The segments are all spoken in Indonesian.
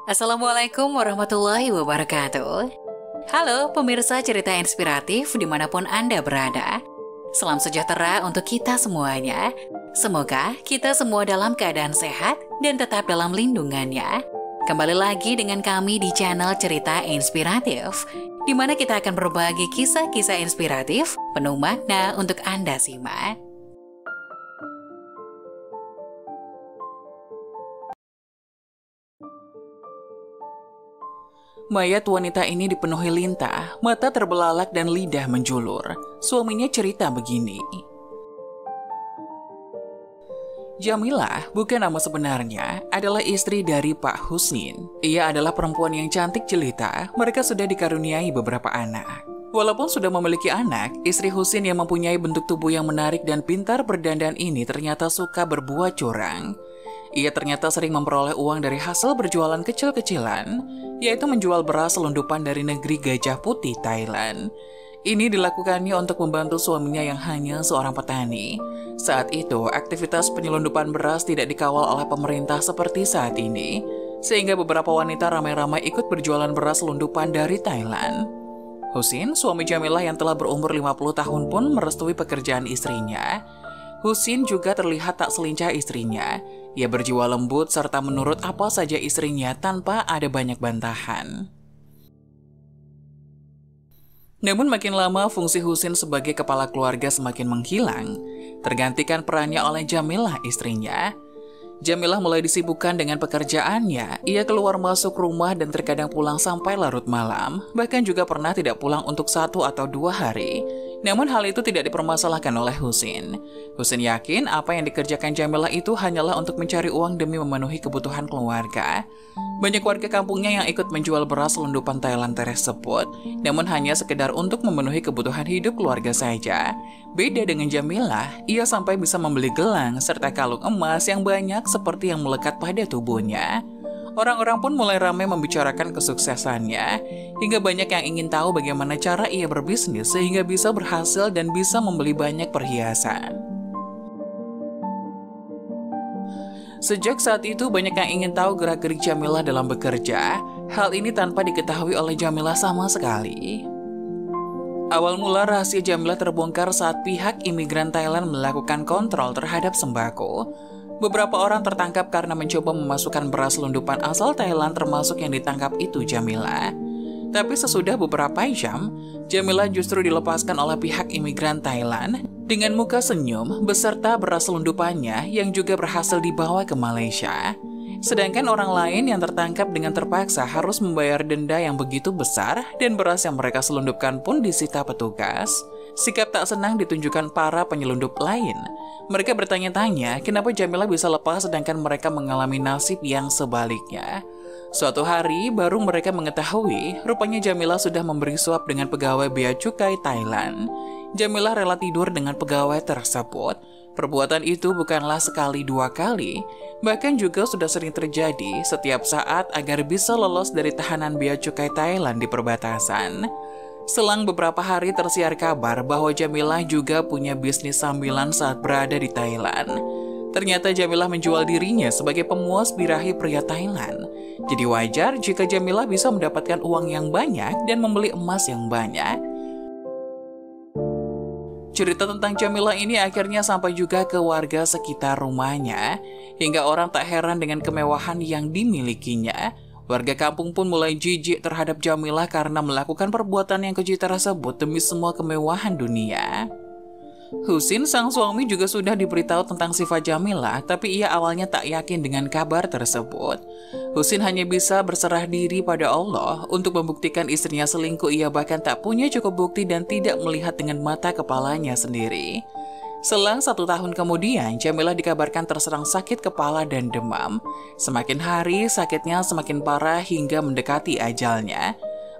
Assalamualaikum warahmatullahi wabarakatuh. Halo pemirsa cerita inspiratif dimanapun Anda berada. Salam sejahtera untuk kita semuanya. Semoga kita semua dalam keadaan sehat dan tetap dalam lindungannya. Kembali lagi dengan kami di channel Cerita Inspiratif, di mana kita akan berbagi kisah-kisah inspiratif penuh makna untuk Anda simak. Mayat wanita ini dipenuhi lintah, mata terbelalak dan lidah menjulur. Suaminya cerita begini. Jamilah, bukan nama sebenarnya, adalah istri dari Pak Husnin. Ia adalah perempuan yang cantik jelita, mereka sudah dikaruniai beberapa anak. Walaupun sudah memiliki anak, istri Husin yang mempunyai bentuk tubuh yang menarik dan pintar berdandan ini ternyata suka berbuat curang. Ia ternyata sering memperoleh uang dari hasil berjualan kecil-kecilan, yaitu menjual beras selundupan dari negeri Gajah Putih, Thailand. Ini dilakukannya untuk membantu suaminya yang hanya seorang petani. Saat itu, aktivitas penyelundupan beras tidak dikawal oleh pemerintah seperti saat ini, sehingga beberapa wanita ramai-ramai ikut berjualan beras selundupan dari Thailand. Husin, suami Jamilah yang telah berumur 50 tahun pun merestui pekerjaan istrinya. Husin juga terlihat tak selincah istrinya. Ia berjiwa lembut serta menurut apa saja istrinya tanpa ada banyak bantahan. Namun makin lama fungsi Husin sebagai kepala keluarga semakin menghilang, tergantikan perannya oleh Jamilah istrinya. Jamilah mulai disibukkan dengan pekerjaannya. Ia keluar masuk rumah dan terkadang pulang sampai larut malam, bahkan juga pernah tidak pulang untuk 1 atau 2 hari. Namun hal itu tidak dipermasalahkan oleh Husin. Husin yakin apa yang dikerjakan Jamilah itu hanyalah untuk mencari uang demi memenuhi kebutuhan keluarga. Banyak warga kampungnya yang ikut menjual beras selundupan Thailand tersebut, namun hanya sekedar untuk memenuhi kebutuhan hidup keluarga saja. Beda dengan Jamilah, ia sampai bisa membeli gelang serta kalung emas yang banyak seperti yang melekat pada tubuhnya. Orang-orang pun mulai ramai membicarakan kesuksesannya, hingga banyak yang ingin tahu bagaimana cara ia berbisnis sehingga bisa berhasil dan bisa membeli banyak perhiasan. Sejak saat itu banyak yang ingin tahu gerak-gerik Jamilah dalam bekerja, hal ini tanpa diketahui oleh Jamilah sama sekali. Awal mula rahasia Jamilah terbongkar saat pihak imigran Thailand melakukan kontrol terhadap sembako. Beberapa orang tertangkap karena mencoba memasukkan beras selundupan asal Thailand termasuk yang ditangkap itu Jamilah. Tapi sesudah beberapa jam, Jamilah justru dilepaskan oleh pihak imigran Thailand dengan muka senyum beserta beras selundupannya yang juga berhasil dibawa ke Malaysia. Sedangkan orang lain yang tertangkap dengan terpaksa harus membayar denda yang begitu besar dan beras yang mereka selundupkan pun disita petugas. Sikap tak senang ditunjukkan para penyelundup lain. Mereka bertanya-tanya kenapa Jamilah bisa lepas sedangkan mereka mengalami nasib yang sebaliknya. Suatu hari baru mereka mengetahui rupanya Jamilah sudah memberi suap dengan pegawai bea cukai Thailand. Jamilah rela tidur dengan pegawai tersebut. Perbuatan itu bukanlah sekali 2 kali, bahkan juga sudah sering terjadi setiap saat agar bisa lolos dari tahanan bea cukai Thailand di perbatasan. Selang beberapa hari tersiar kabar bahwa Jamilah juga punya bisnis sambilan saat berada di Thailand. Ternyata Jamilah menjual dirinya sebagai pemuas birahi pria Thailand. Jadi wajar jika Jamilah bisa mendapatkan uang yang banyak dan membeli emas yang banyak. Cerita tentang Jamilah ini akhirnya sampai juga ke warga sekitar rumahnya, hingga orang tak heran dengan kemewahan yang dimilikinya. Warga kampung pun mulai jijik terhadap Jamilah karena melakukan perbuatan yang keji tersebut demi semua kemewahan dunia. Husin, sang suami, juga sudah diberitahu tentang sifat Jamilah, tapi ia awalnya tak yakin dengan kabar tersebut. Husin hanya bisa berserah diri pada Allah untuk membuktikan istrinya selingkuh. Ia bahkan tak punya cukup bukti dan tidak melihat dengan mata kepalanya sendiri. Selang 1 tahun kemudian, Jamilah dikabarkan terserang sakit kepala dan demam. Semakin hari, sakitnya semakin parah hingga mendekati ajalnya.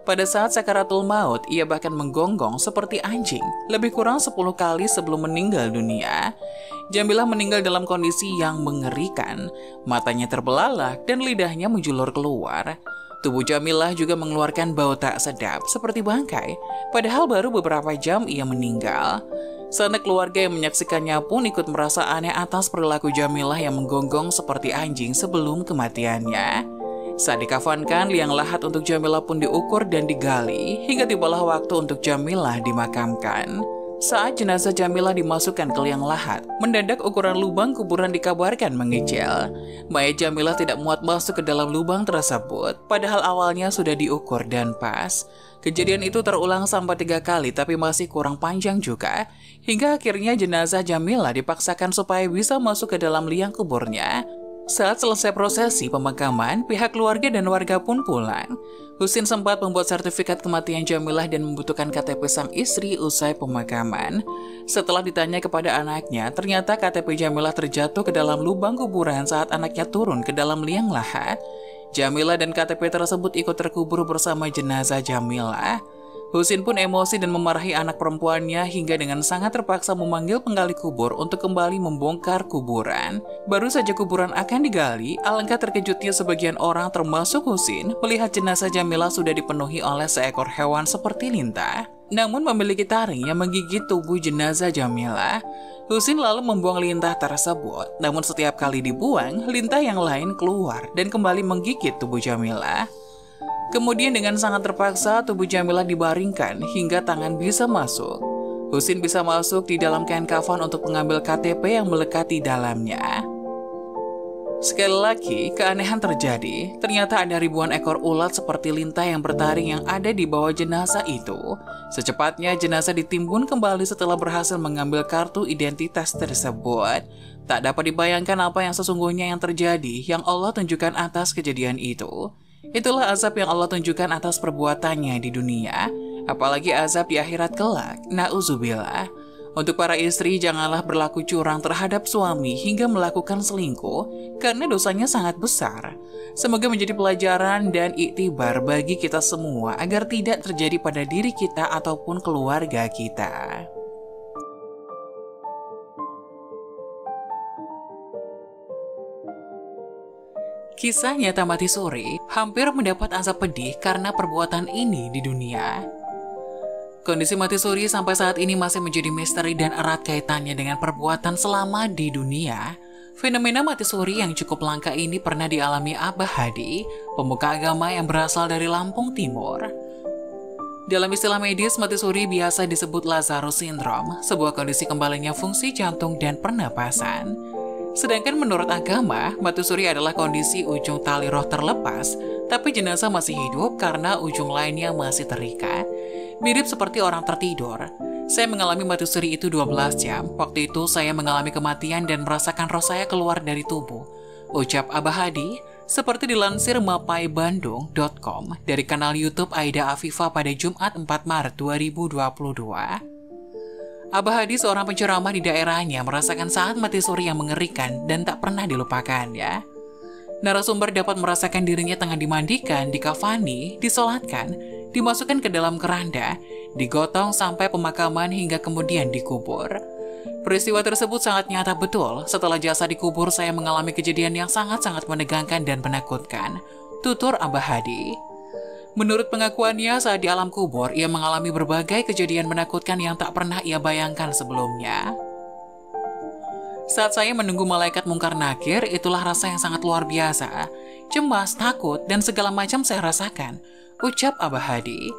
Pada saat sakaratul maut, ia bahkan menggonggong seperti anjing, lebih kurang 10 kali sebelum meninggal dunia. Jamilah meninggal dalam kondisi yang mengerikan. Matanya terbelalak dan lidahnya menjulur keluar. Tubuh Jamilah juga mengeluarkan bau tak sedap seperti bangkai, padahal baru beberapa jam ia meninggal. Sanak keluarga yang menyaksikannya pun ikut merasa aneh atas perilaku Jamilah yang menggonggong seperti anjing sebelum kematiannya. Saat dikafankan, liang lahat untuk Jamilah pun diukur dan digali hingga tibalah waktu untuk Jamilah dimakamkan. Saat jenazah Jamilah dimasukkan ke liang lahat, mendadak ukuran lubang kuburan dikabarkan mengecil. Mayat Jamilah tidak muat masuk ke dalam lubang tersebut, padahal awalnya sudah diukur dan pas. Kejadian itu terulang sampai 3 kali tapi masih kurang panjang juga, hingga akhirnya jenazah Jamilah dipaksakan supaya bisa masuk ke dalam liang kuburnya. Saat selesai prosesi pemakaman, pihak keluarga dan warga pun pulang. Husin sempat membuat sertifikat kematian Jamilah dan membutuhkan KTP sang istri usai pemakaman. Setelah ditanya kepada anaknya, ternyata KTP Jamilah terjatuh ke dalam lubang kuburan saat anaknya turun ke dalam liang lahat. Jamilah dan KTP tersebut ikut terkubur bersama jenazah Jamilah. Husin pun emosi dan memarahi anak perempuannya hingga dengan sangat terpaksa memanggil penggali kubur untuk kembali membongkar kuburan. Baru saja kuburan akan digali, alangkah terkejutnya sebagian orang termasuk Husin melihat jenazah Jamilah sudah dipenuhi oleh seekor hewan seperti lintah, namun memiliki taring yang menggigit tubuh jenazah Jamilah. Husin lalu membuang lintah tersebut, namun setiap kali dibuang, lintah yang lain keluar dan kembali menggigit tubuh Jamilah. Kemudian dengan sangat terpaksa tubuh Jamilah dibaringkan hingga tangan bisa masuk. Husin bisa masuk di dalam kain kafan untuk mengambil KTP yang melekat di dalamnya. Sekali lagi, keanehan terjadi. Ternyata ada ribuan ekor ulat seperti lintah yang bertaring yang ada di bawah jenazah itu. Secepatnya jenazah ditimbun kembali setelah berhasil mengambil kartu identitas tersebut. Tak dapat dibayangkan apa yang sesungguhnya yang terjadi yang Allah tunjukkan atas kejadian itu. Itulah azab yang Allah tunjukkan atas perbuatannya di dunia, apalagi azab di akhirat kelak. Na'udzubillah. Untuk para istri, janganlah berlaku curang terhadap suami hingga melakukan selingkuh, karena dosanya sangat besar. Semoga menjadi pelajaran dan iktibar bagi kita semua agar tidak terjadi pada diri kita ataupun keluarga kita. Kisah nyata Mati Suri hampir mendapat azab pedih karena perbuatan ini di dunia. Kondisi Mati Suri sampai saat ini masih menjadi misteri dan erat kaitannya dengan perbuatan selama di dunia. Fenomena Mati Suri yang cukup langka ini pernah dialami Abah Hadi, pemuka agama yang berasal dari Lampung Timur. Dalam istilah medis, Mati Suri biasa disebut Lazarus Syndrome, sebuah kondisi kembalinya fungsi jantung dan pernapasan. Sedangkan menurut agama, mati suri adalah kondisi ujung tali roh terlepas, tapi jenazah masih hidup karena ujung lainnya masih terikat. Mirip seperti orang tertidur. Saya mengalami mati suri itu 12 jam. Waktu itu saya mengalami kematian dan merasakan roh saya keluar dari tubuh. Ucap Abah Hadi, seperti dilansir mapaibandung.com dari kanal YouTube Aida Afifa pada Jumat 4 Maret 2022. Abah Hadi, seorang penceramah di daerahnya, merasakan saat mati suri yang mengerikan dan tak pernah dilupakan ya. Narasumber dapat merasakan dirinya tengah dimandikan, dikafani, disolatkan, dimasukkan ke dalam keranda, digotong sampai pemakaman hingga kemudian dikubur. Peristiwa tersebut sangat nyata betul. Setelah jasad dikubur, saya mengalami kejadian yang sangat-sangat menegangkan dan menakutkan, tutur Abah Hadi. Menurut pengakuannya, saat di alam kubur, ia mengalami berbagai kejadian menakutkan yang tak pernah ia bayangkan sebelumnya. Saat saya menunggu malaikat mungkar nakir, itulah rasa yang sangat luar biasa. Cemas, takut, dan segala macam saya rasakan, ucap Abah Hadi.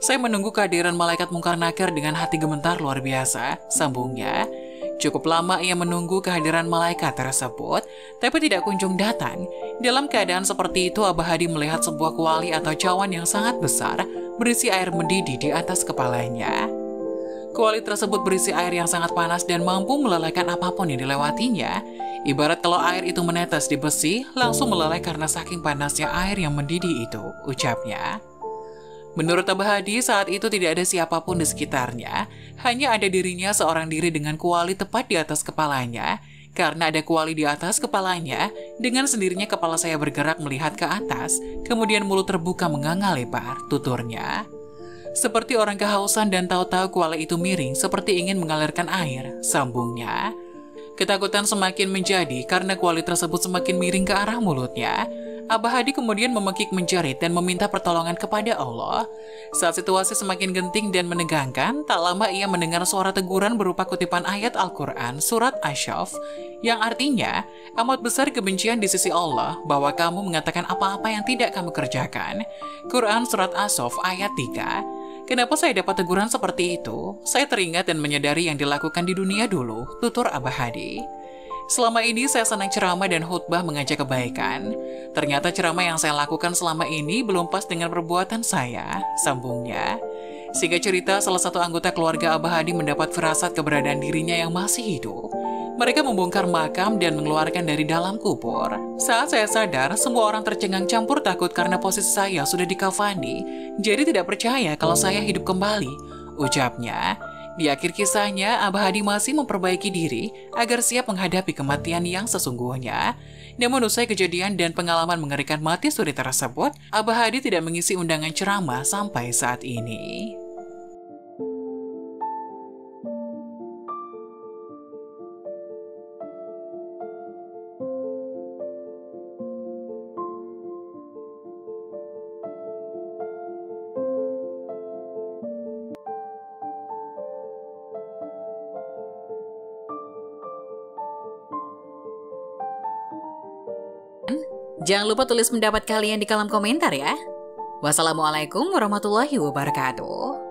Saya menunggu kehadiran malaikat mungkar nakir dengan hati gemetar luar biasa, sambungnya. Cukup lama ia menunggu kehadiran malaikat tersebut, tapi tidak kunjung datang. Dalam keadaan seperti itu, Abah Hadi melihat sebuah kuali atau cawan yang sangat besar, berisi air mendidih di atas kepalanya. Kuali tersebut berisi air yang sangat panas dan mampu melelehkan apapun yang dilewatinya. Ibarat kalau air itu menetes di besi, langsung meleleh karena saking panasnya air yang mendidih itu, ucapnya. Menurut Abah Hadi, saat itu tidak ada siapapun di sekitarnya, hanya ada dirinya seorang diri dengan kuali tepat di atas kepalanya. Karena ada kuali di atas kepalanya, dengan sendirinya kepala saya bergerak melihat ke atas, kemudian mulut terbuka menganga lebar, tuturnya. Seperti orang kehausan dan tahu-tahu kuali itu miring seperti ingin mengalirkan air, sambungnya. Ketakutan semakin menjadi karena kuali tersebut semakin miring ke arah mulutnya. Abah Hadi kemudian memekik menjerit dan meminta pertolongan kepada Allah. Saat situasi semakin genting dan menegangkan, tak lama ia mendengar suara teguran berupa kutipan ayat Al-Quran surat Asy-Syaff, yang artinya, amat besar kebencian di sisi Allah bahwa kamu mengatakan apa-apa yang tidak kamu kerjakan. Quran surat As-Saff ayat 3. Kenapa saya dapat teguran seperti itu? Saya teringat dan menyadari yang dilakukan di dunia dulu, tutur Abah Hadi. Selama ini saya senang ceramah dan khutbah mengajak kebaikan. Ternyata ceramah yang saya lakukan selama ini belum pas dengan perbuatan saya, sambungnya. Sehingga cerita salah satu anggota keluarga Abah Hadi mendapat firasat keberadaan dirinya yang masih hidup. Mereka membongkar makam dan mengeluarkan dari dalam kubur. Saat saya sadar, semua orang tercengang campur takut karena posisi saya sudah dikafani, jadi tidak percaya kalau saya hidup kembali, ucapnya. Di akhir kisahnya, Abah Hadi masih memperbaiki diri agar siap menghadapi kematian yang sesungguhnya. Namun usai kejadian dan pengalaman mengerikan mati suri tersebut, Abah Hadi tidak mengisi undangan ceramah sampai saat ini. Jangan lupa tulis pendapat kalian di kolom komentar ya. Wassalamualaikum warahmatullahi wabarakatuh.